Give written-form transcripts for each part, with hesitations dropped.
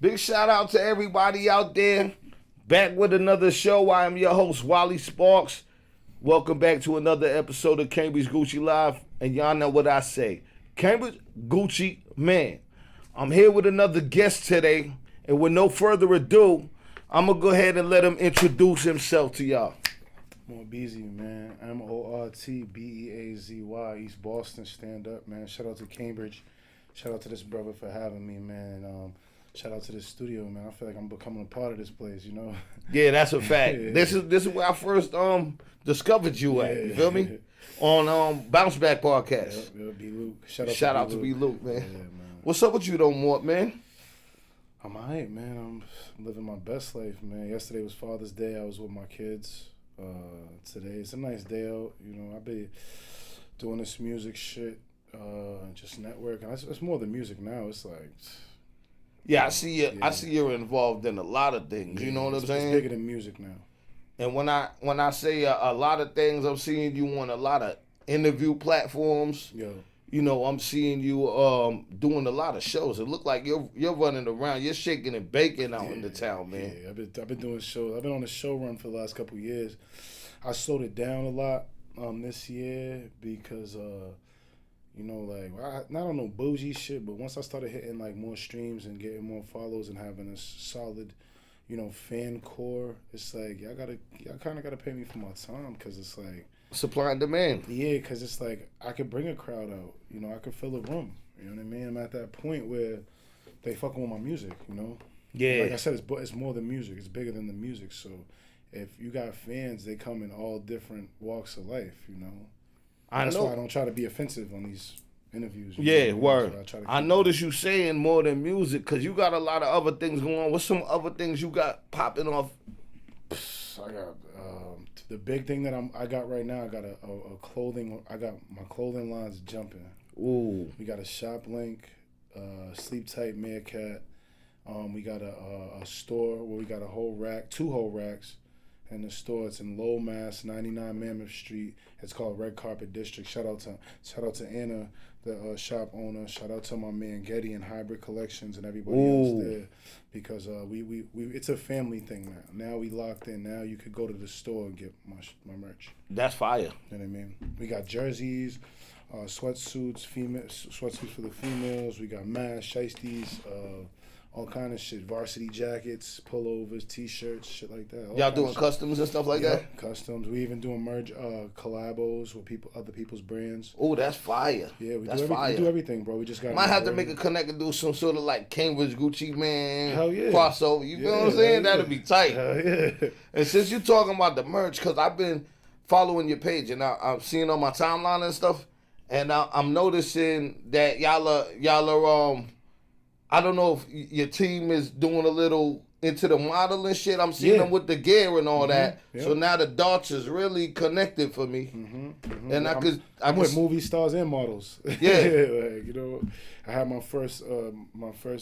Big shout out to everybody out there. Back with another show. I am your host, Wally Sparks. Welcome back to another episode of Cambridge Gucci Live. And y'all know what I say. Cambridge Gucci Man. I'm here with another guest today. And with no further ado, I'm going to go ahead and let him introduce himself to y'all. More BEAZY, man. MORT, East Boston, stand up, man. Shout out to Cambridge. Shout out to this brother for having me, man. Shout out to this studio, man. I feel like I'm becoming a part of this place, you know? Yeah, that's a fact. Yeah. This is where I first discovered you at. You feel me? On Bounce Back Podcast. Yeah, B. Luke. Shout out to B. Luke, man. Yeah, man. What's up with you though, Mort, man? I'm alright, man. I'm living my best life, man. Yesterday was Father's Day. I was with my kids. Today it's a nice day out. You know, I've been doing this music shit, just networking. It's more the music now. It's like... Yeah, I see you. Yeah. I see you're involved in a lot of things. Yeah, you know what I'm saying? It's bigger than music now. And when I say a lot of things, I'm seeing you on a lot of interview platforms. Yo. You know, I'm seeing you doing a lot of shows. It look like you're running around. You're shaking and baking out in the town, man. Yeah, I've been doing shows. I've been on a show run for the last couple of years. I slowed it down a lot this year because. You know, like, not on no bougie shit, but once I started hitting, like, more streams and getting more follows and having a solid, you know, fan core, it's like, y'all kind of got to pay me for my time because it's like... Supply and demand. Yeah, because it's like, I could bring a crowd out. You know, I could fill a room. You know what I mean? I'm at that point where they fucking with my music, you know? Yeah. Like I said, it's more than music. It's bigger than the music. So if you got fans, they come in all different walks of life, you know? That's why I don't try to be offensive on these interviews. Yeah, word. I notice you saying more than music because you got a lot of other things going on. What's some other things you got popping off? I got the big thing that I got right now. I got a clothing. I got my clothing lines jumping. Ooh. We got a shop link, Sleep Tight Meerkat. We got a store where we got a whole rack, 2 whole racks. In the store, it's in Low Mass, 99 Mammoth Street. It's called Red Carpet District. Shout out to Anna, the shop owner. Shout out to my man Getty and Hybrid Collections and everybody else there, because we it's a family thing now. Now we locked in. Now you could go to the store and get my merch. That's fire. You know what I mean? We got jerseys, sweatsuits for the females. We got masks, shiesties, all kind of shit, varsity jackets, pullovers, t-shirts, shit like that. Y'all doing customs and stuff like that? Customs. We even doing merge collabos with other people's brands. Oh, that's fire. Yeah, we do everything, bro. We just got. Might have to make a connect and do some sort of like Cambridge Gucci Man crossover. You feel what I'm saying? That'd be tight. Hell yeah. And since you're talking about the merch, because I've been following your page and I'm seeing on my timeline and stuff, and I'm noticing that y'all are I don't know if your team is doing a little into the modeling shit. I'm seeing them with the gear and all that. Yep. So now the dots is really connected for me. And I'm with movie stars and models. Yeah. Like, you know, I had my first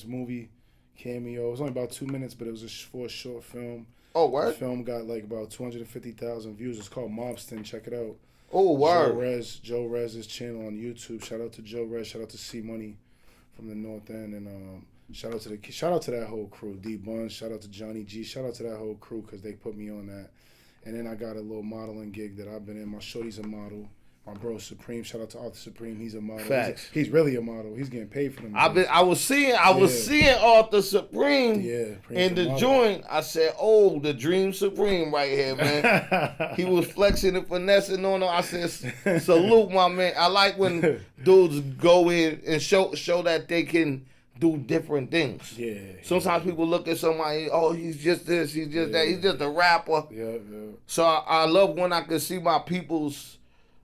movie cameo. It was only about 2 minutes, but it was for a short film. Oh, word? The film got like about 250,000 views. It's called Mobston. Check it out. Oh, word. Joe Rez's channel on YouTube. Shout out to Joe Rez. Shout out to C Money from the North End, and shout out to that whole crew. D Buns, shout out to Johnny G, shout out to that whole crew because they put me on that. And then I got a little modeling gig that I've been in. My shorty's a model. My bro Supreme, shout out to Arthur Supreme. He's a model. Facts. He's really a model. He's getting paid for them. I was seeing Arthur Supreme in the joint. I said, "Oh, the Dream Supreme right here, man." He was flexing and finessing on her. I said, "Salute, my man." I like when dudes go in and show that they can do different things. Yeah. Sometimes people look at somebody, oh, he's just this, he's just that, he's just a rapper. Yeah. So I love when I can see my people's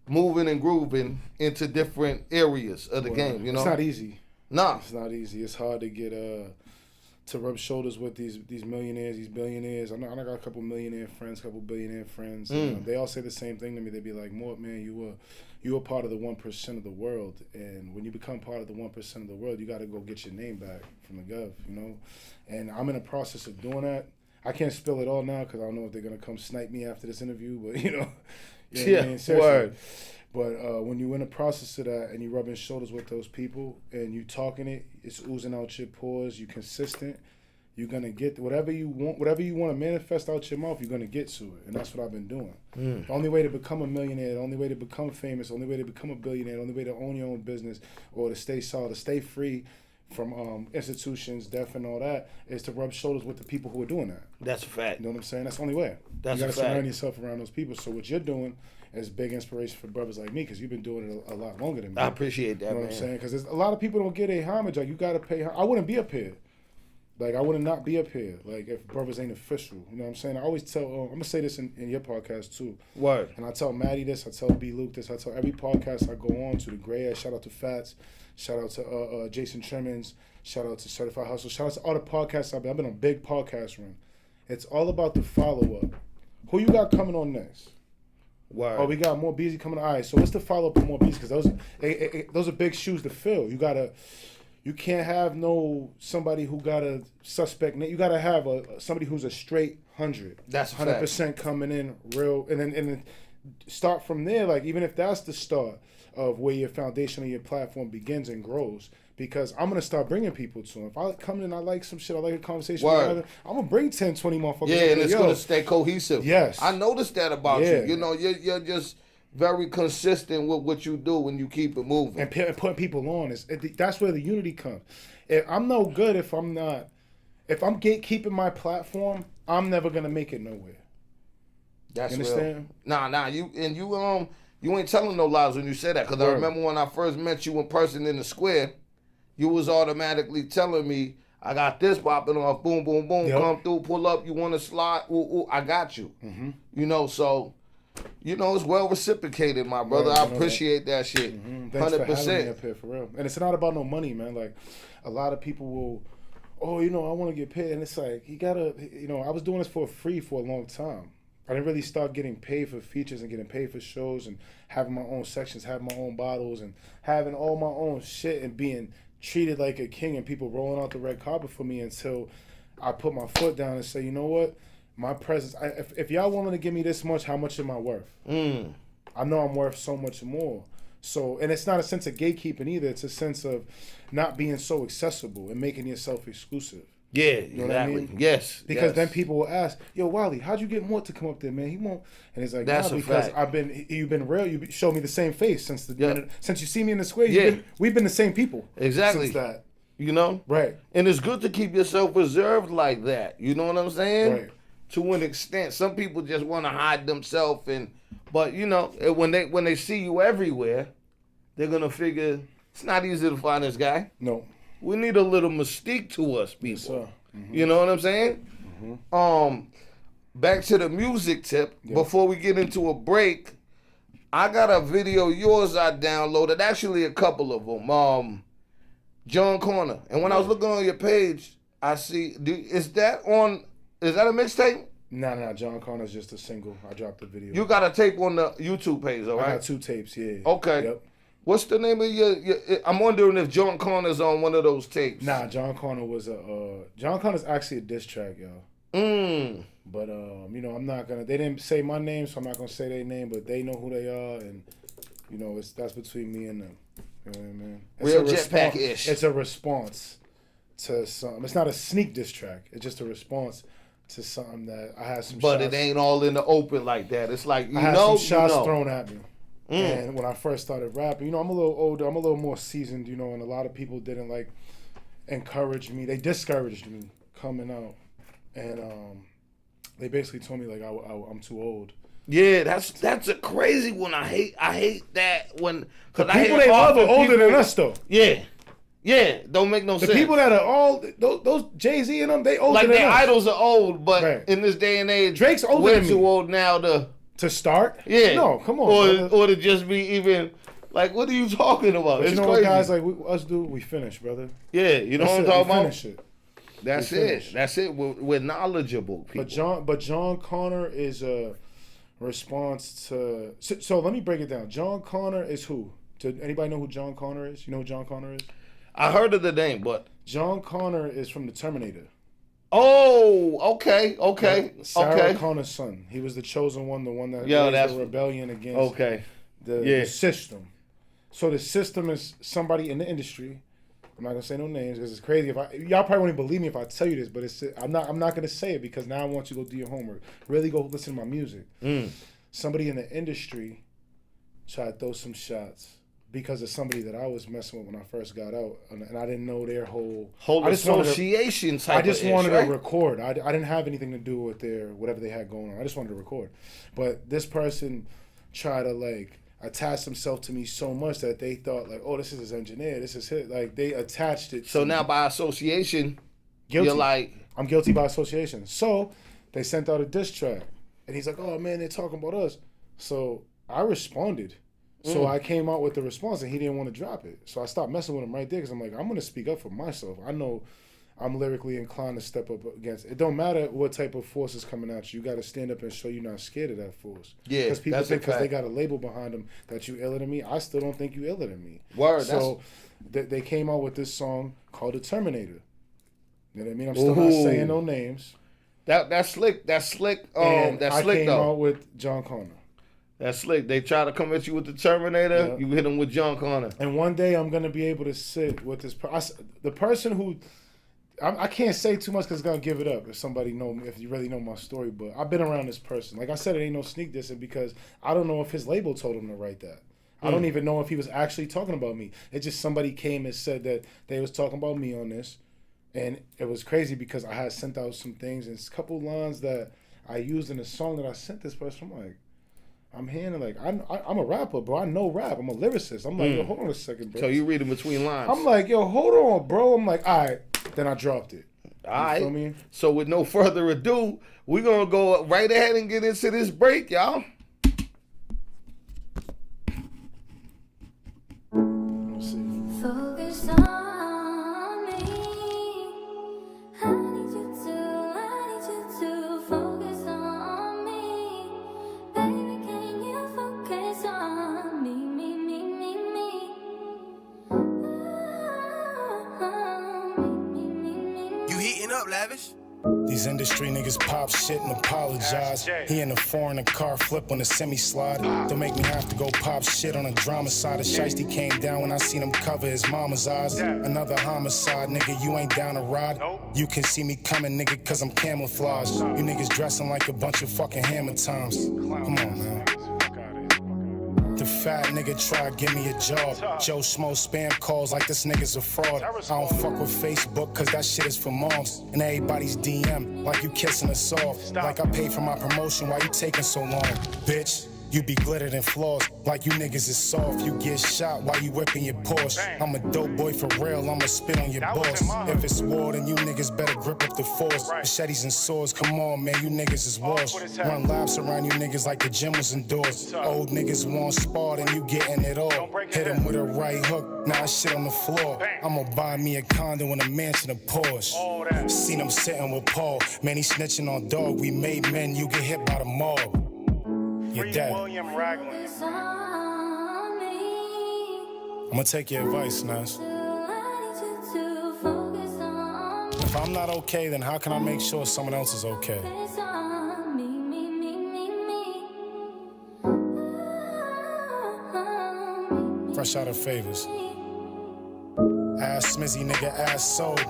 moving and grooving into different areas of the game, you know? It's not easy. Nah. It's not easy. It's hard to get to rub shoulders with these millionaires, these billionaires. I got a couple millionaire friends, couple billionaire friends. You know, they all say the same thing to me. They be like, "Mort, man, you were part of the 1% of the world, and when you become part of the 1% of the world, you got to go get your name back from the gov, you know." And I'm in the process of doing that. I can't spill it all now because I don't know if they're gonna come snipe me after this interview, but you know what I mean? Seriously. Word. But when you're in the process of that and you're rubbing shoulders with those people and you talking it, it's oozing out your pores, you're consistent, you're gonna get whatever you want to manifest out your mouth, you're gonna get to it. And that's what I've been doing. The only way to become a millionaire, the only way to become famous, the only way to become a billionaire, the only way to own your own business or to stay solid, to stay free from institutions, death, and all that, is to rub shoulders with the people who are doing that. That's a fact. You know what I'm saying? That's the only way. That's you a gotta fact. surround yourself around those people. So what you're doing is big inspiration for brothers like me, because you've been doing it a lot longer than me. I appreciate that, You know man. what I'm saying? Because a lot of people don't get a homage. Like, you gotta pay. I wouldn't be up here. Like, I would not be up here. Like, if brothers ain't official. You know what I'm saying? I always tell. I'm gonna say this in your podcast too. Word. And I tell Maddie this. I tell B. Luke this. I tell every podcast I go on to. The Gray Ass. Shout out to Fats. Shout out to Jason Trimmins. Shout out to Certified Hustle. Shout out to all the podcasts I've been on. Big podcast run. It's all about the follow up. Who you got coming on next? Word. Oh, we got more BEAZY coming on. All right, so what's the follow up on more BEAZY? Because those are big shoes to fill. You can't have somebody who got a suspect name. You gotta have somebody who's a straight 100. That's a 100% coming in real, and then start from there. Like, even if that's the start of where your foundation of your platform begins and grows. Because I'm going to start bringing people to them. If I come in and I like some shit, I like a conversation with other, I'm going to bring 10, 20 motherfuckers. Yeah, and it's going to stay cohesive. Yes. I noticed that about you. You know, you're just very consistent with what you do when you keep it moving. And putting people on. That's where the unity comes. I'm no good if I'm gatekeeping my platform, I'm never going to make it nowhere. That's you understand? Real. Nah, you ain't telling no lies when you say that. Because I remember when I first met you in person in the square, you was automatically telling me, I got this popping off, boom, boom, boom, come through, pull up, you want to slide, ooh, I got you. Mm-hmm. You know, so, it's well reciprocated, my brother. I appreciate that shit. Mm-hmm. Thanks 100%. For having me up here, for real. And it's not about no money, man. Like, a lot of people will, I want to get paid. And it's like, you got to, I was doing this for free for a long time. I didn't really start getting paid for features and getting paid for shows and having my own sections, having my own bottles and having all my own shit and being treated like a king and people rolling out the red carpet for me until I put my foot down and say, you know what? My presence, if y'all willing to give me this much, how much am I worth? I know I'm worth so much more. So, and it's not a sense of gatekeeping either. It's a sense of not being so accessible and making yourself exclusive. Yeah, you know exactly. What I mean? Yes. Because then people will ask, yo, Wally, how'd you get MORT to come up there, man? He won't. And it's like, that's because fact. You've been real. You showed me the same face since since you see me in the square. We've been the same people. Exactly. Since that. You know? Right. And it's good to keep yourself reserved like that. You know what I'm saying? Right. To an extent. Some people just want to hide themselves but when they see you everywhere, they're gonna figure it's not easy to find this guy. No. We need a little mystique to us, people. Yes, sir. Mm-hmm. You know what I'm saying? Mm-hmm. Back to the music tip. Yep. Before we get into a break, I got a video of yours I downloaded. Actually, a couple of them. John Corner. And when I was looking on your page, I see. Is that a mixtape? No. John Connor's just a single. I dropped the video. You got a tape on the YouTube page, all right? I got 2 tapes. Yeah. Okay. Yep. What's the name of your I'm wondering if John Connor's on one of those tapes. Nah, John Connor was John Connor's actually a diss track, yo. But I'm not gonna. They didn't say my name, so I'm not gonna say their name. But they know who they are, and that's between me and them. You know what I mean? Real Jetpack-ish. It's a response to something. It's not a sneak diss track. It's just a response to something that I had some. But shots, it ain't all in the open like that. It's like I had some shots thrown at me. And when I first started rapping, I'm a little older, I'm a little more seasoned, and a lot of people didn't encourage me. They discouraged me coming out, and they basically told me I'm too old. Yeah, that's a crazy one. I hate that when the people they love are older than us though. Yeah, don't make no sense. The people that are all those Jay-Z and them, they older than us. Like their idols are old, but in this day and age, Drake's older than me. We're too old now to start? Yeah. No, come on. Or to just be even, what are you talking about? But it's what crazy. Guys like us do, we finish, brother. Yeah, you know what I'm talking about? Finish it. That's it. That's it. We're knowledgeable people. But John Connor is a response to... So let me break it down. John Connor is who? Anybody know who John Connor is? You know who John Connor is? I heard of the name, but... John Connor is from the Terminator. Oh, okay. Sarah Connor's son. He was the chosen one, the one that raised the rebellion against the system. So the system is somebody in the industry I'm not gonna say no names because it's crazy. Y'all probably won't even believe me if I tell you this, but I'm not gonna say it because now I want you to go do your homework. Really go listen to my music. Somebody in the industry tried to throw some shots because of somebody that I was messing with when I first got out, and I didn't know their whole association type. I just wanted to record. I didn't have anything to do with their whatever they had going on. I just wanted to record, but this person tried to like attach himself to me so much that they thought like, oh, this is his engineer, this is his, like they attached it. So now by association, guilty. You're like, I'm guilty by association. So they sent out a diss track, and he's like, oh man, they're talking about us. So I responded. So I came out with the response, and he didn't want to drop it. So I stopped messing with him right there because I'm like, I'm gonna speak up for myself. I know I'm lyrically inclined to step up against. It don't matter what type of force is coming at you. You got to stand up and show you're not scared of that force. Yeah, because people think because they got a label behind them that you iller than me. I still don't think you iller than me. Word. So they came out with this song called "The Terminator." You know what I mean? I'm still not saying no names. That's slick. That's slick. And That's I slick came though. out with John Connor. That's slick. They try to come at you with the Terminator. Yeah. You hit them with John Connor. And one day I'm gonna be able to sit with this. The person who. I can't say too much because it's gonna give it up if you really know my story. But I've been around this person. Like I said, it ain't no sneak dissing because I don't know if his label told him to write that. I don't even know if he was actually talking about me. It's just somebody came and said that they was talking about me on this, and it was crazy because I had sent out some things and a couple lines that I used in a song that I sent this person. I'm like, I'm hearing like I'm a rapper, bro. I know rap. I'm a lyricist. I'm like, yo, hold on a second, bro. So you reading between lines. I'm like, yo, hold on, bro. I'm like, all right. Then I dropped it. All right. Feel me? So with no further ado, we're going to go right ahead and get into this break, y'all. Let's see. Focus on me. I need you to focus on me. Baby, can you focus on me, You heating up, Lavish? These industry niggas pop shit and apologize. He in the foreign, a car flip on the semi-slide. Don't make me have to go pop shit on the drama side. A shiesty came down when I seen him cover his mama's eyes. Another homicide, nigga, you ain't down to ride. You can see me coming, nigga, cause I'm camouflaged. You niggas dressing like a bunch of fucking hammer times. Come on, man. The fat nigga try to give me a job. Joe Schmo spam calls like this nigga's a fraud. I don't fuck with Facebook cause that shit is for moms. And everybody's DM like you kissing us off. Like I paid for my promotion, why you taking so long? Bitch, you be glittered in flaws like you niggas is soft. You get shot while you whipping your Porsche. I'm a dope boy for real, I'ma spit on your boss. If it's war, then you niggas better grip up the force. Machetes and swords, come on man, you niggas is washed. Run laps around you niggas like the gym was indoors. Old niggas want spar, and you getting it all. Hit him with a right hook, now shit on the floor. I'ma buy me a condo and a mansion, a Porsche. Seen him sitting with Paul, man he snitching on dog. We made men, you get hit by the mob. You're dead. focus on me. I'ma take your advice, Nas. I need you to focus on me. If I'm not okay, then how can I make sure someone else is okay? Focus on me. Fresh out of favors. Ass Smizzy, nigga, ass sold.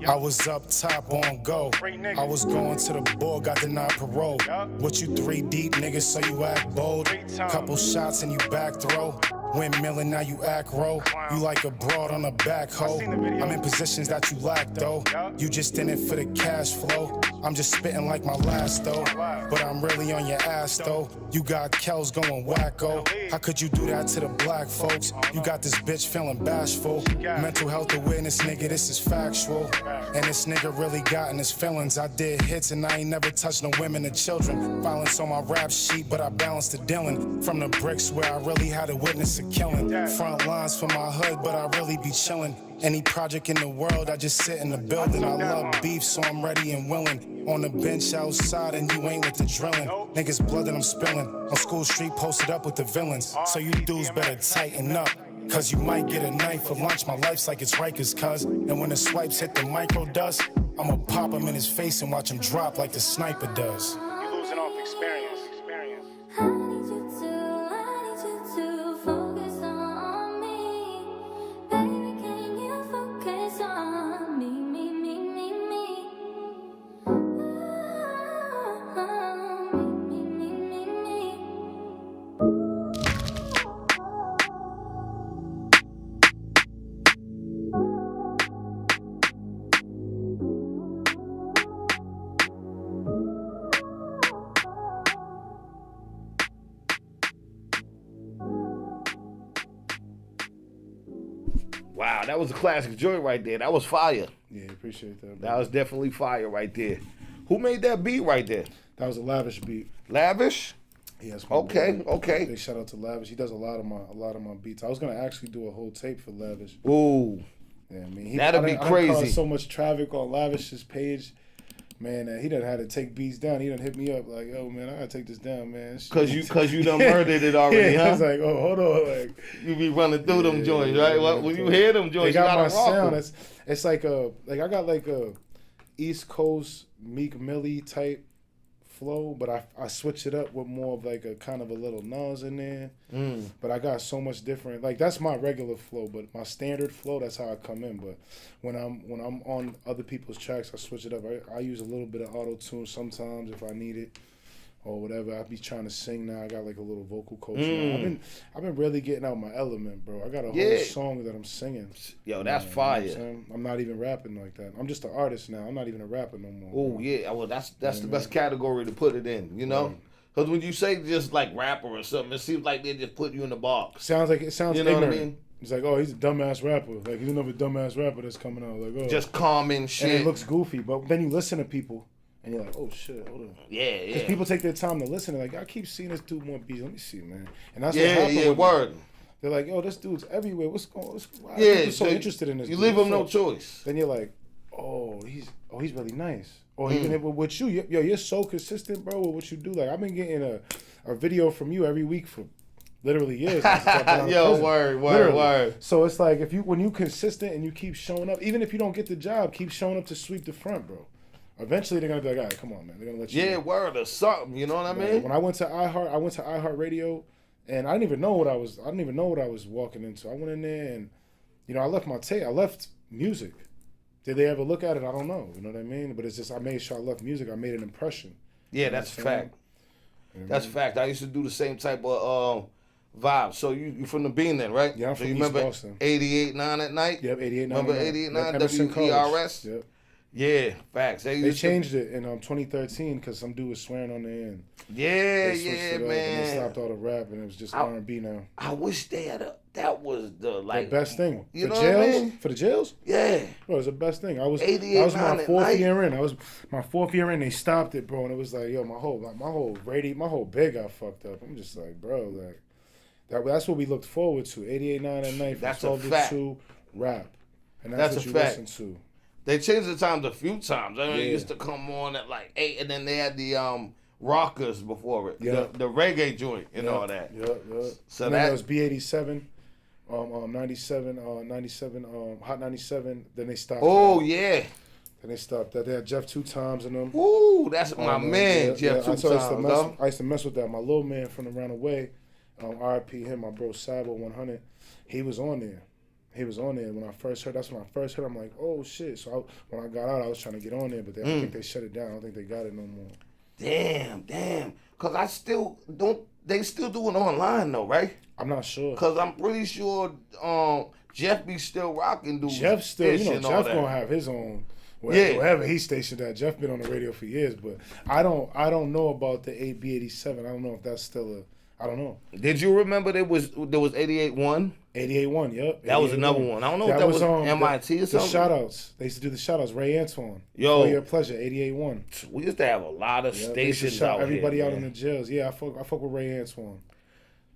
I was up top on go. I was going to the board, got denied parole. What you 3 deep, nigga, so you act bold. Couple shots and you back throw. Windmilling, now you act roll. You like a broad on a backhoe. I'm in positions that you lack though. You just in it for the cash flow. I'm just spitting like my last though. But I'm really on your ass though. You got Kells going wacko. How could you do that to the black folks? You got this bitch feeling bashful. Mental health awareness, nigga, this is factual. And this nigga really got in his feelings. I did hits and I ain't never touched no women or children. Violence on my rap sheet, but I balanced the dealing. From the bricks where I really had to witness a killing. Front lines for my hood, but I really be chillin'. Any project in the world, I just sit in the building. I love beef, so I'm ready and willing. On the bench outside, and you ain't with the drilling. Niggas blood that I'm spilling. On School Street, posted up with the villains. So you dudes better tighten up. Cause you might get a knife for lunch. My life's like it's Rikers, cuz. And when the swipes hit the micro dust, I'ma pop him in his face and watch him drop like the sniper does. You losing off experience. I need you to focus on me. Baby, can you focus Nah, that was a classic joint right there. That was fire. Yeah, appreciate that. That was definitely fire right there. Who made that beat right there? That was a Lavish beat. Lavish? Yes. Okay. Big shout out to Lavish. He does a lot of my beats. I was gonna actually do a whole tape for Lavish. Ooh. Yeah, I mean, That'd be I crazy. caused so much traffic on Lavish's page. Man, he done had to take beats down. He done hit me up like, "Yo, man, I gotta take this down, man." Cause you done murdered it already, yeah, huh? I was like, "Oh, hold on, like You be running through them joints, right? When you hear them joints, they got you my gotta rock sound. them. It's like I got like a East Coast Meek Millie type flow, but I switch it up with more of like a kind of a little Nas in there. But I got so much different. Like that's my regular flow, but my standard flow, that's how I come in. But when I'm on other people's tracks, I switch it up. I use a little bit of auto tune sometimes if I need it or whatever. I be trying to sing now. I got like a little vocal coach now. I've been really getting out my element, bro. I got a whole song that I'm singing. Yo, that's You know fire. what I'm saying? I'm not even rapping like that. I'm just an artist now. I'm not even a rapper no more. Oh yeah, well that's the best category to put it in, you know. Because when you say just like rapper or something, it seems like they just put you in the box. Sounds You know ignorant. what I mean? It's like, oh, he's a dumbass rapper. Like he's another dumbass rapper that's coming out. Like, oh, Just common shit. and it looks goofy. But then you listen to people, and you're like, oh shit, hold on. Yeah, Because yeah. people take their time to listen. They're like, I keep seeing this dude more beats. Let me see, man. And that's what happened. Yeah, with me. word. They're like, yo, this dude's everywhere. Why are Yeah, people so interested in this? You dude? leave them So no choice. Then you're like, oh, he's really nice. Or even if with you, yo, you're so consistent, bro, with what you do. Like I've been getting a video from you every week for literally years. Yo, word. So it's like when you consistent and you keep showing up, even if you don't get the job, keep showing up to sweep the front, bro. Eventually they're gonna be like, all right, come on, man. They're gonna let you. Yeah, know. word or something. You know what I mean? When I went to iHeartRadio, and I didn't even know what I was walking into. I went in there and, I left my tape. I left music. Did they ever look at it? I don't know. You know what I mean? But it's just I made sure I left music. I made an impression. Yeah, that's a fact. That's a fact. I used to do the same type of vibe. So you from the Bean then, right? Yeah, I'm so from you East remember Boston. 88.9 at night? Yep, 88.9. Remember 88.9 Emerson College. WERS? Yep. Yeah, facts. They changed it in 2013 because some dude was swearing on the end. Yeah, They switched it up, and they stopped all the rap and it was just R&B now. I wish they had that was the best thing. You for know jails, what I mean? For the jails? Yeah. Bro, it's the best thing. I was 88.9 my at fourth night. year in. My fourth year in. They stopped it, bro, and it was like, yo, my whole big got fucked up. I'm just like, bro, like that's what we looked forward to. 88.9 at night from That's a 12 to fact. 2 rap, and that's what a you fact. listen to. They changed the times a few times. I mean, it Yeah. used to come on at like 8, and then they had the rockers before it, Yeah. the reggae joint and all that. Yeah. So and then that there was B87, 97, Hot 97. Then they stopped. Oh that. yeah. Then they stopped that. They had Jeff 2 Times in them. Ooh, that's my man, Yeah, Jeff. yeah. Two times, I used to mess with that. My little man from around the way, R.I.P. him, my bro Sabo 100. He was on there. When I first heard. That's when I first heard. I'm like, oh shit. So when I got out, I was trying to get on there, but I think they shut it down. I don't think they got it no more. Damn. Cause I still don't. They still do it online though, right? I'm not sure. Cause I'm pretty sure Jeff be still rocking dudes. Jeff still, and all Jeff that. gonna have his own. Yeah. Wherever he's stationed at, Jeff been on the radio for years, but I don't know about the AB87. I don't know if that's still I don't know. Did you remember there was 88.1? 88.1, yep. That was another one. I don't know if that was MIT or something. The shout-outs. They used to do the shout-outs. Ray Antoine. Yo. For Your Pleasure, 88.1. We used to have a lot of Yep, they used to stations shout out everybody here. out in the jails. Yeah, I fuck with Ray Antoine.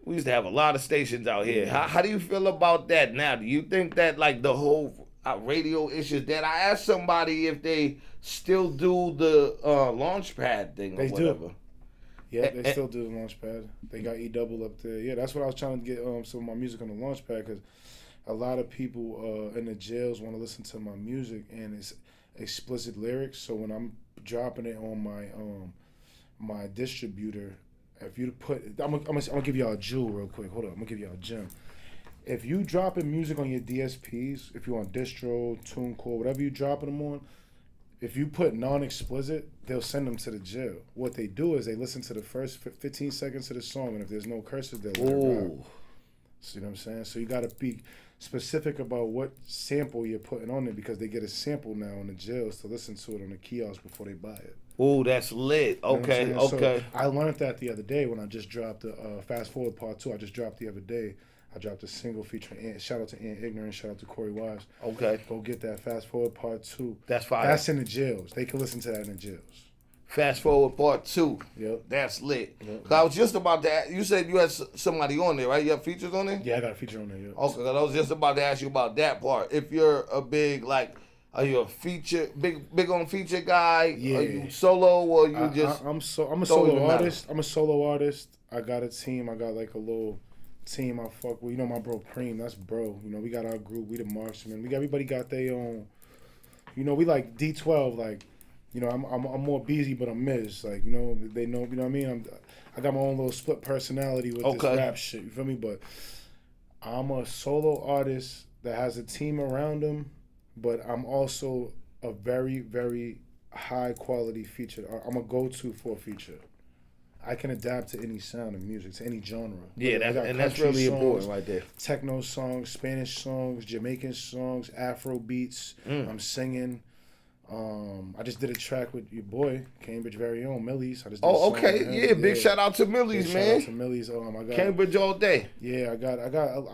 We used to have a lot of stations out here. How do you feel about that now? Do you think that like the whole radio issues that I asked somebody if they still do the launch pad thing or They do. whatever? Yeah, they still do the launch pad. They got E-Double up there. Yeah, that's what I was trying to get some of my music on the launch pad because a lot of people in the jails want to listen to my music and it's explicit lyrics. So when I'm dropping it on my distributor, if you put, I'm gonna give y'all a jewel real quick. Hold up, I'm gonna give y'all a gem. If you dropping music on your DSPs, if you on distro, TuneCore, whatever you dropping them on, if you put non-explicit, they'll send them to the jail. What they do is they listen to the first 15 seconds of the song, and if there's no curses, they'll let it ride. See what I'm saying? So you got to be specific about what sample you're putting on it because they get a sample now in the jails to listen to it on the kiosk before they buy it. Oh, that's lit. Okay, You know what I'm saying? okay. So I learned that the other day when I just dropped the Fast Forward Part 2. I just dropped the other day. I dropped a single featuring Ant. Shout out to Ant Ignorant. Shout out to Corey Wise. Okay. Go get that. Fast Forward Part 2. That's fire. That's in the jails. They can listen to that in the jails. Fast Forward Part 2. Yep. That's lit. Yep. 'Cause I was just about to ask, you said you had somebody on there, right? You have features on there? Yeah, I got a feature on there. Yeah. Okay, 'cause I was just about to ask you about that part. If you're a big, like, are you a big on feature guy? Yeah. Are you solo or you just? I'm a don't solo even matter. artist. I'm a solo artist. I got a team. I got like a little team I fuck with. You know my bro Preem. That's bro. You know we got our group. We the marksmen. Everybody got their own. You know we like D12. Like, you know I'm more BEAZY, but I'm Miz. Like, you know they know. You know what I mean. I got my own little split personality with this rap shit. You feel me? But I'm a solo artist that has a team around him. But I'm also a very, very high quality feature. I'm a go-to for a feature. I can adapt to any sound of music, to any genre. Yeah, that's really important right there. Techno songs, Spanish songs, Jamaican songs, Afro beats. I'm singing. I just did a track with your boy, Cambridge very own, Millie's. I just did a song with him. Yeah, big shout out to Millie's, man. Shout out to Millie's. I got Cambridge all day. Yeah, I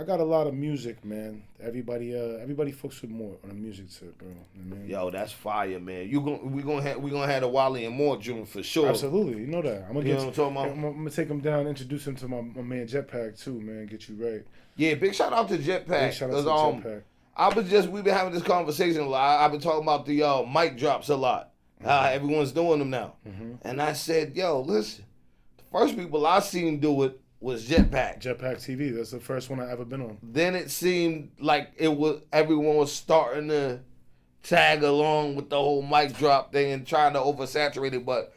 got a lot of music, man. Everybody fucks with more on the music tip, bro. You know what I mean? Yo, that's fire, man. We gonna have the Wally and MORT June for sure. Absolutely, you know that. I'm gonna You know what I'm talking about? I'm gonna take him down, introduce him to my man Jetpack too, man. Get you right. Yeah, big shout out to Jetpack. Big shout out to 'cause, Jetpack. we've been having this conversation a lot. I've been talking about the mic drops a lot. Everyone's doing them now. And I said, yo, listen, the first people I seen do it was Jetpack. Jetpack TV. That's the first one I ever been on. Then it seemed like everyone was starting to tag along with the whole mic drop thing and trying to oversaturate it, but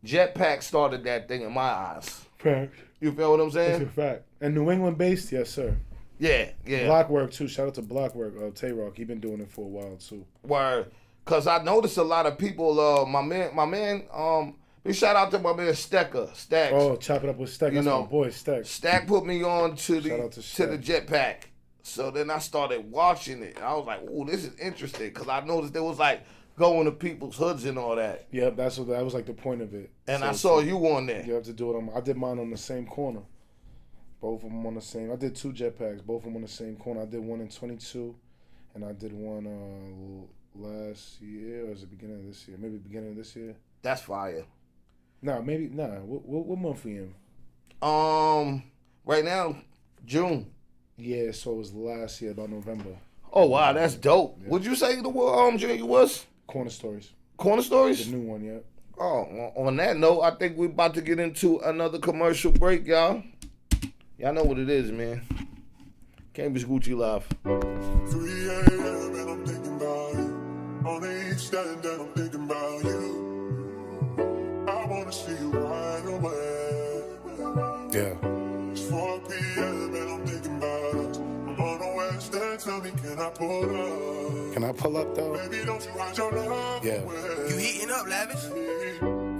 Jetpack started that thing in my eyes. Fact. You feel what I'm That's saying? a fact. And New England based, yes sir. Yeah. Blockwork too. Shout out to Blockwork. Tay-Rock. He been doing it for a while too. Word. Cause I noticed a lot of people. My man. Big shout out to my man Stacks. Oh, chop it up with Stack. You That's know, my boy Stack. Stack put me on to Shout out to the Stack. Jetpack. So then I started watching it. I was like, "Ooh, this is interesting." Cause I noticed there was like going to people's hoods and all that. Yep, that was like the point of it. And So I saw you on there. You have to do it. I did mine on the same corner. Both of them on the same. I did 2 Jetpacks. Both of them on the same corner. I did one in 22, and I did one last year, or was it beginning of this year? Maybe beginning of this year. That's fire. Maybe. What month we in? Right now, June. Yeah, so it was last year, about November. Oh wow, that's dope. Yeah. Would you say the junior was Corner Stories. Corner Stories? The new one, yeah. Oh, on that note, I think we're about to get into another commercial break, y'all. Y'all know what it is, man. Cambridge Gucci Live. 3 a.m. and I'm thinking about you. On each stand and I'm thinking about you. I wanna see you right away. Yeah. It's 4 p.m. and I'm thinking about us. I'm on the west end, tell me, can I pull up? Can I pull up though? Baby, don't you hide your love Yeah. away. You heating up, Lavish?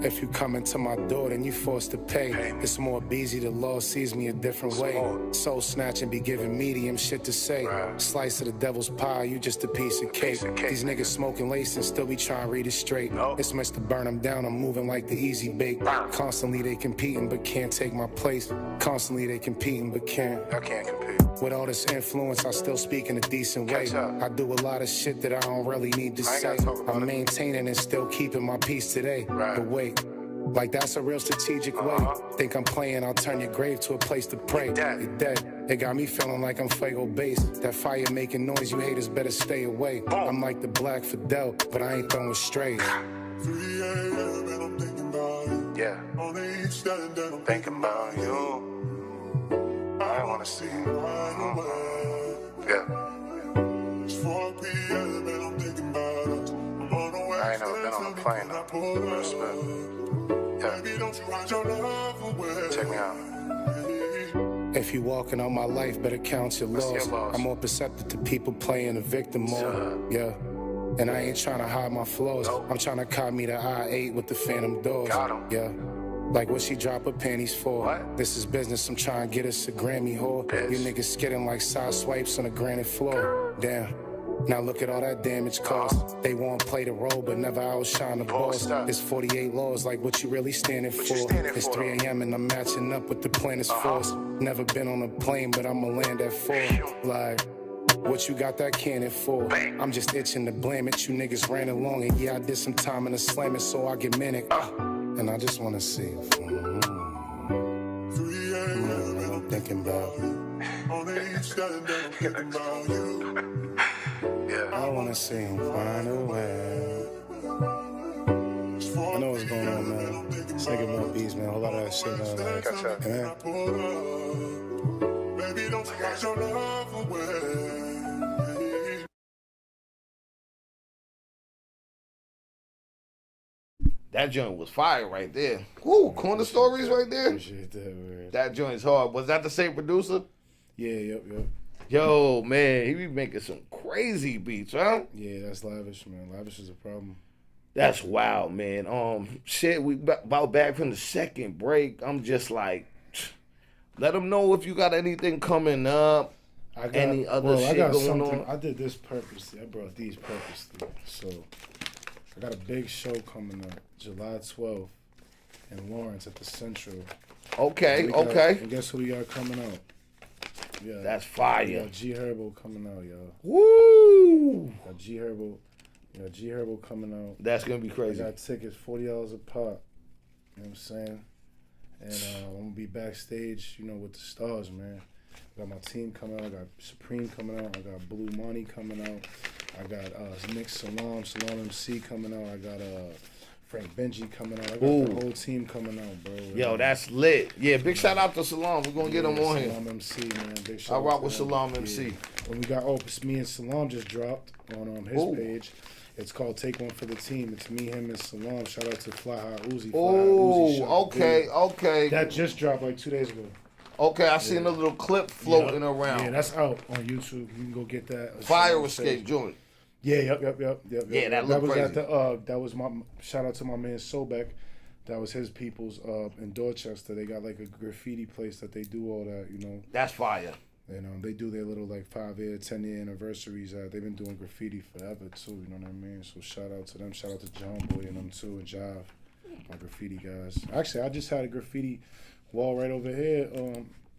If you come into my door, then you forced to pay. It's more BEAZY, the law sees me a different way. Soul snatching be giving medium shit to say. Slice of the devil's pie, you just a piece of cake. These niggas smoking lace and still be trying to read it straight. It's much to burn them down, I'm moving like the easy bake. Constantly they competing but can't take my place. Constantly they competing but can't. I can't compete. With all this influence, I still speak in a decent way. I do a lot of shit that I don't really need to say. I'm maintaining and still keeping my peace today. But wait, like that's a real strategic way. Think I'm playing, I'll turn your grave to a place to pray. You're dead. It got me feeling like I'm Fuego base. That fire making noise, you haters better stay away. I'm like the Black Fidel, but I ain't throwing strays. 3 a.m. and I'm thinking about you. Yeah, On each stand and I'm thinking about you. I wanna see you. right away. Yeah, It's 4 p.m. and I'm thinking about us. I'm on the west I ain't never been on a plane, end, tell me, can I though. pull up? Respect. Yeah, Baby, don't you hide your love away. check me out. If you walking on my life, better count your What's your loss. loss? I'm more perceptive to people playing the victim mode. Yeah. And I ain't trying to hide my flaws. I'm trying to cop me the I-8 with the phantom doors. Got 'em. Yeah. Like what she drop her panties for. What? This is business, I'm trying to get us a Grammy whore. You niggas skidding like side swipes on a granite floor. Damn. Now look at all that damage caused. They won't play the role, but never outshine the boss. It's 48 laws, like what you really standing for. It's 3 a.m. and I'm matching up with the planet's force. Never been on a plane, but I'ma land at 4. Like, what you got that cannon for? I'm just itching to blame it. You niggas ran along, and yeah, I did some time in the slamming, so I get manic. And I just wanna see. 3 a.m. and I'm Thinking about you. On the east end and I'm thinking about you. I wanna see him find a way. I know what's going on, man. This nigga more beats, man. A whole lot of that shit. Man. Baby, don't take your love away. That joint was fire right there. Woo, corner stories right there. Appreciate that, man. That joint's hard. Was that the same producer? Yeah, yep. Yo, man, he be making some crazy beats, huh? Yeah, that's Lavish, man. Lavish is a problem. That's wild, man. Shit, we about back from the second break. I'm just like, let them know if you got anything coming up. Any other shit going on. I did this purposely. I brought these purposely. So I got a big show coming up, July 12th in Lawrence at the Central. Okay. And guess who we got coming out? Yeah, That's fire. We got G Herbo coming out, y'all. Woo! Got G Herbo coming out. That's gonna be I crazy. got tickets, $40 a pop. You know what I'm saying? And I'm gonna be backstage, with the stars, man. I got my team coming out. I got Supreme coming out. I got Blue Money coming out. I got Nick Salam MC coming out. I got Frank Benji coming out. I got the whole team coming out, bro. Yo, that's lit. Yeah, big shout out to Salam. We're gonna get him on here. Salam MC, man. Big shout I out rock to with him. Salam MC. And we got me and Salam just dropped on his page. It's called Take One for the Team. It's me, him, and Salam. Shout out to Fly High Uzi. Okay. That just dropped like 2 days ago. Okay, I seen a little clip floating around. Yeah, that's out on YouTube. You can go get that. Fire Escape joint. Yeah, yep. Yeah, that looked was crazy. at the that was my shout out to my man Sobek. That was his people's in Dorchester. They got like a graffiti place that they do all that, That's fire. And they do their little like 5-year, 10-year anniversaries. They've been doing graffiti forever too, you know what I mean? So shout out to them. Shout out to John Boy and them too, and Jive, my graffiti guys. Actually, I just had a graffiti wall right over here,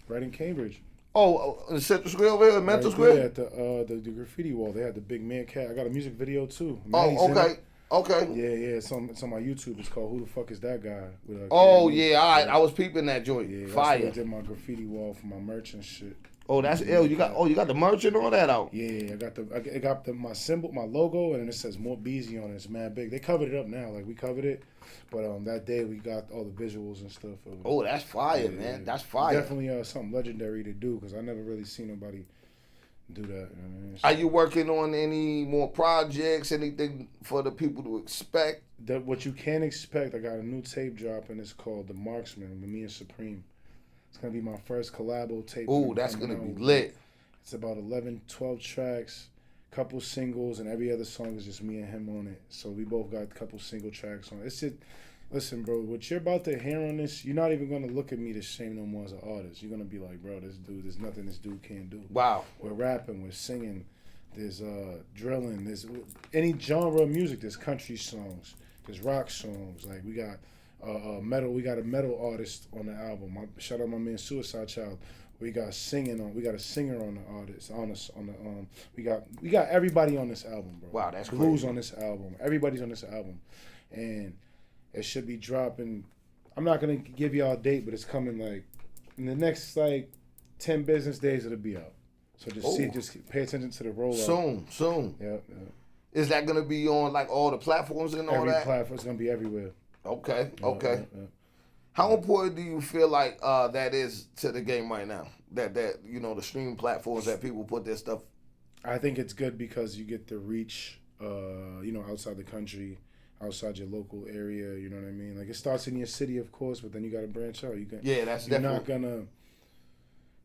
right in Cambridge. Oh, in the Central Square over here, Mental Right Square? there at the graffiti wall. They had the big man cat. I got a music video too. Oh, okay. Yeah. It's on my YouTube. It's called Who the Fuck Is That Guy? With, Oh, yeah, all right. I was peeping that joint. Yeah, that's Fire. where I did my graffiti wall for my merch and shit. Oh, that's ill. You got the merch and all that out. Yeah, I got my symbol, my logo, and then it says MORT BEAZY on it. It's mad big. They covered it up now, like we covered it, but that day we got all the visuals and stuff. Oh, that's fire, man. That's fire. Definitely something legendary to do because I never really seen nobody do that. You know what I mean? Are you working on any more projects? Anything for the people to expect? What you can expect, I got a new tape dropping. It's called The Marksman with me and Supreme. It's going to be my first collabo tape. Ooh, that's going to be lit. It's about 11, 12 tracks, couple singles, and every other song is just me and him on it. So we both got a couple single tracks on it. It's just, listen, bro, what you're about to hear on this, you're not even going to look at me the same no more as an artist. You're going to be like, bro, there's nothing this dude can't do. Wow. We're rapping, we're singing, there's drilling, there's any genre of music. There's country songs, there's rock songs. Like we got metal. We got a metal artist on the album. Shout out my man Suicide Child. We got a singer on the artist we got everybody on this album, bro. Wow, that's Blues crazy. on this album. Everybody's on this album, and it should be dropping. I'm not gonna give y'all a date, but it's coming like in the next like 10 business days. It'll be out. So just pay attention to the rollout. Soon. Yeah. Is that gonna be on like all the platforms and all Every that? platform. It's gonna be everywhere. Okay. Yeah. How important do you feel like that is to the game right now? That the streaming platforms that people put their stuff. I think it's good because you get the reach, outside the country, outside your local area. You know what I mean? Like it starts in your city, of course, but then you got to branch out. You're not gonna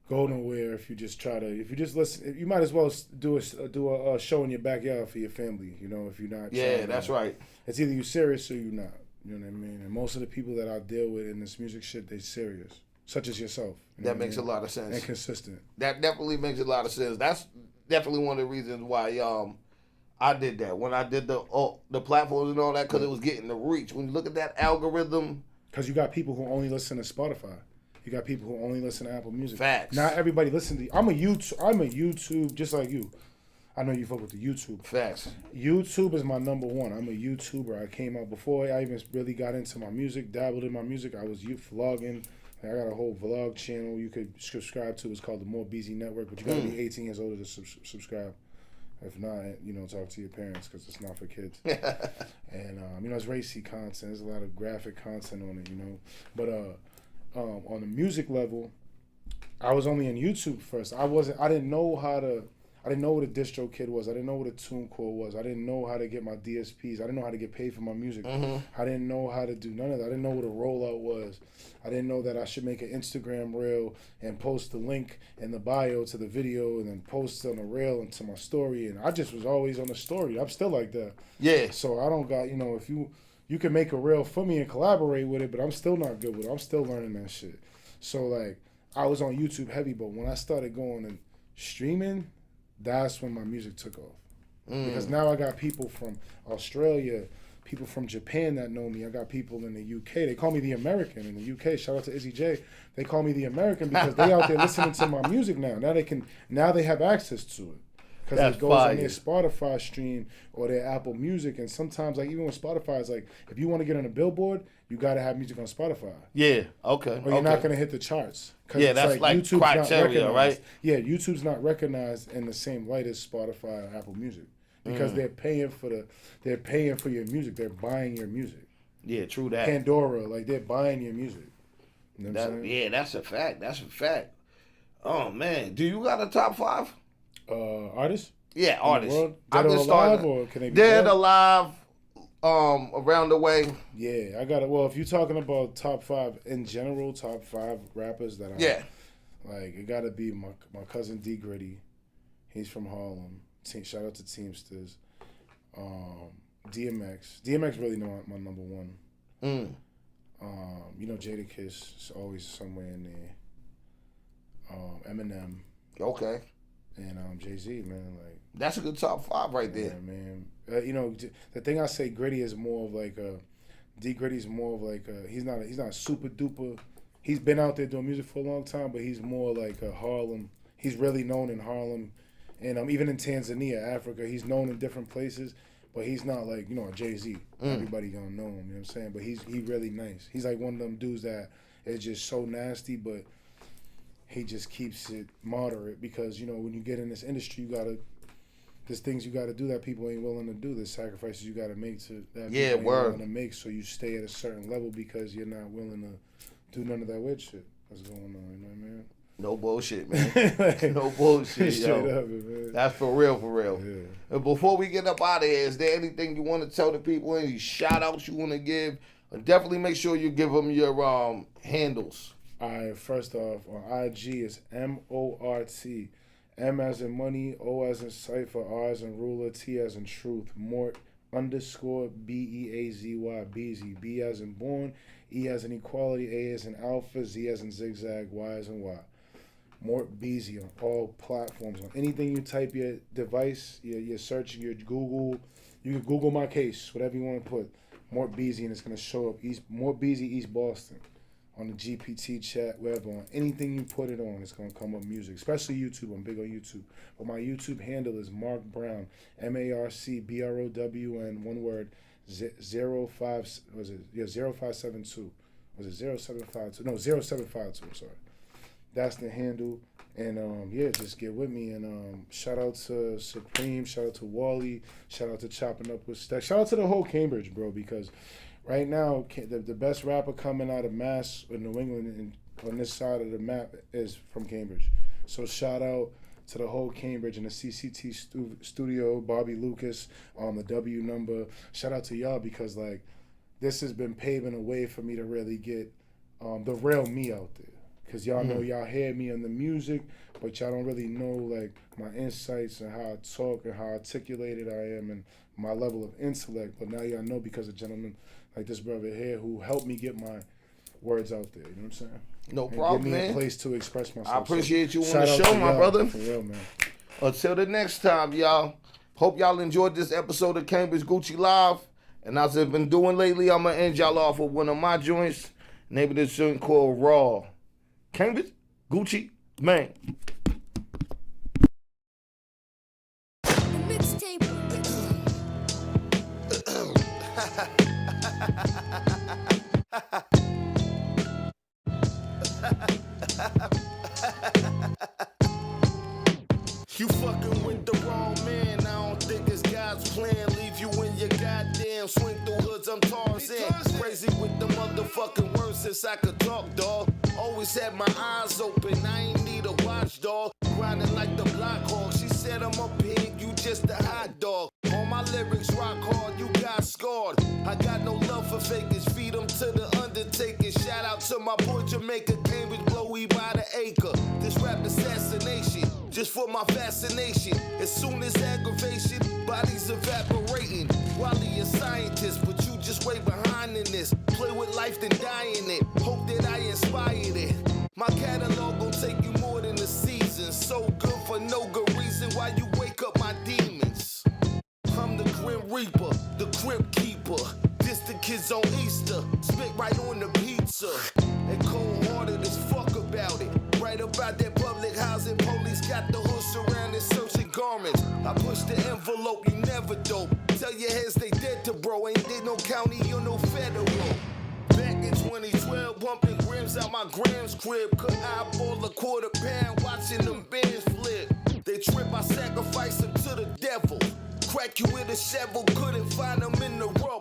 go nowhere if you just listen. You might as well do a show in your backyard for your family. If you're not. Yeah, that's right. It's either you serious or you not. You know what I mean? And most of the people that I deal with in this music shit, they serious, such as yourself. That makes a lot of sense. And consistent. That definitely makes a lot of sense. That's definitely one of the reasons why I did that when I did the platforms and all that because it was getting the reach. When you look at that algorithm, because you got people who only listen to Spotify. You got people who only listen to Apple Music. Facts. Not everybody listen to. I'm a YouTube just like you. I know you fuck with the YouTube. facts. YouTube is my number one. I'm a YouTuber. I came out before I even really got into my music, dabbled in my music. I was vlogging. I got a whole vlog channel you could subscribe to. It's called the More BEAZY Network, but you gotta be 18 years older to subscribe. If not, talk to your parents because it's not for kids. And it's racy content. There's a lot of graphic content on it, But on the music level, I was only on YouTube first. I didn't know what a distro kid was. I didn't know what a TuneCore was. I didn't know how to get my DSPs. I didn't know how to get paid for my music. I didn't know how to do none of that. I didn't know what a rollout was. I didn't know that I should make an Instagram reel and post the link in the bio to the video and then post on the reel into my story. And I just was always on the story. I'm still like that. Yeah. So I don't got, if you can make a reel for me and collaborate with it, but I'm still not good with it. I'm still learning that shit. So like I was on YouTube heavy, but when I started going and streaming, that's when my music took off. Because now I got people from Australia, people from Japan that know me. I got people in the UK. They call me the American in the UK. Shout out to Izzy J. They call me the American because they out there listening to my music now. Now they have access to it. Because it goes on their Spotify stream or their Apple Music. And sometimes, like, even with Spotify, it's like, if you want to get on a billboard, you got to have music on Spotify. Yeah, okay. Or you're not going to hit the charts. Yeah, that's like YouTube's criteria, right? Yeah, YouTube's not recognized in the same light as Spotify or Apple Music. Because they're paying for your music. They're buying your music. Yeah, true that. Pandora, like, they're buying your music. You know what I'm saying? Yeah, that's a fact. That's a fact. Oh, man. Do you got a top 5? Artists? Yeah, artists. Dead I'm or just alive, starting. or can they be Dead, alive, around the way. Yeah, I got it. Well, if you're talking about top 5 in general, top 5 rappers that like, it got to be my cousin D Gritty. He's from Harlem. Shout out to Teamsters. DMX. DMX really my number one. Jadakiss is always somewhere in there. Eminem. Okay. And Jay-Z, man, like that's a good top 5 right there. Yeah, man. The thing I say, Gritty is more of like D Gritty's more of like he's not super duper. He's been out there doing music for a long time, but he's more like a Harlem. He's really known in Harlem, and even in Tanzania, Africa. He's known in different places, but he's not like a Jay-Z. Everybody gonna know him. You know what I'm saying? But he's really nice. He's like one of them dudes that is just so nasty, but he just keeps it moderate because, when you get in this industry, there's things you got to do that people ain't willing to do. There's sacrifices you got to make that people ain't willing to make, so you stay at a certain level because you're not willing to do none of that weird shit that's going on, you know what I mean? No bullshit, man. No bullshit, yo. Up, man. That's for real, for real. Yeah. And before we get up out of here, is there anything you want to tell the people, any shout-outs you want to give? Definitely make sure you give them your handles. All right, first off, on IG, it's MORT. M as in money, O as in cipher, R as in ruler, T as in truth. MORT _ BEAZY, BEAZY. B as in born, E as in equality, A as in alpha, Z as in zigzag, Y as in Y. MORT BEAZY on all platforms. On anything you type your device, your search, your Google, you can Google my case, whatever you want to put. MORT BEAZY, and it's going to show up. MORT BEAZY East Boston. On the GPT chat, wherever, on anything you put it on, it's going to come up music, especially YouTube. I'm big on YouTube. But my YouTube handle is Mark Brown, MarcBrown, one word, 0572. Was it 0752? No, 0752, I'm sorry. That's the handle. And, just get with me. And shout out to Supreme, shout out to Wally, shout out to Chopping Up with Stack. Shout out to the whole Cambridge, bro, because right now, the best rapper coming out of Mass or New England and on this side of the map is from Cambridge. So shout out to the whole Cambridge and the CCT studio, Bobby Lucas, the W number. Shout out to y'all because like this has been paving a way for me to really get the real me out there. Because y'all know y'all hear me on the music, but y'all don't really know like my insights and how I talk and how articulated I am and my level of intellect. But now y'all know because of gentlemen like this brother here who helped me get my words out there. You know what I'm saying? No problem, give me man. a place to express myself. I appreciate you on shout the out show, to my y'all, brother. For real, man. Until the next time, y'all. Hope y'all enjoyed this episode of Cambridge Gucci Live. And as I've been doing lately, I'm going to end y'all off with one of my joints. Name of this joint called Raw. Cambridge Gucci Man. You fucking with the wrong man. I don't think it's God's plan. Leave you in your goddamn swing through hoods. I'm Tarzan. Crazy with the motherfucking words since I could talk, dawg. Always had my eyes open. I ain't need a watchdog. Grinding like the block hog. She said I'm a pig. You just a hot dog. All my lyrics rock hard. You got scarred. I got no love for fakers. Feed them to the undertaker. Shout out to my boy Jamaica. Cambridge Blowy by the acre. This rap assassination. Just for my fascination. As soon as aggravation, bodies evaporating. Wally a scientist, but you just way behind in this. Play with life than die in it. Hope that I inspired it. My catalog gon' take you more than a season. So good for no good reason why you wake up my demons. I'm the Grim Reaper, the Crypt Keeper. This the kids on Easter. Spit right on the pizza. And cold-hearted as fuck about it. Right about that public housing, police got the hood surrounded, searching garments. I push the envelope, you never dope. Tell your heads they dead to bro, ain't did no county or no federal. Back in 2012, bumping grams out my grams crib. Could eyeball a quarter pound, watching them bands flip. They trip, I sacrifice them to the devil. Crack you with a shovel, couldn't find them in the road.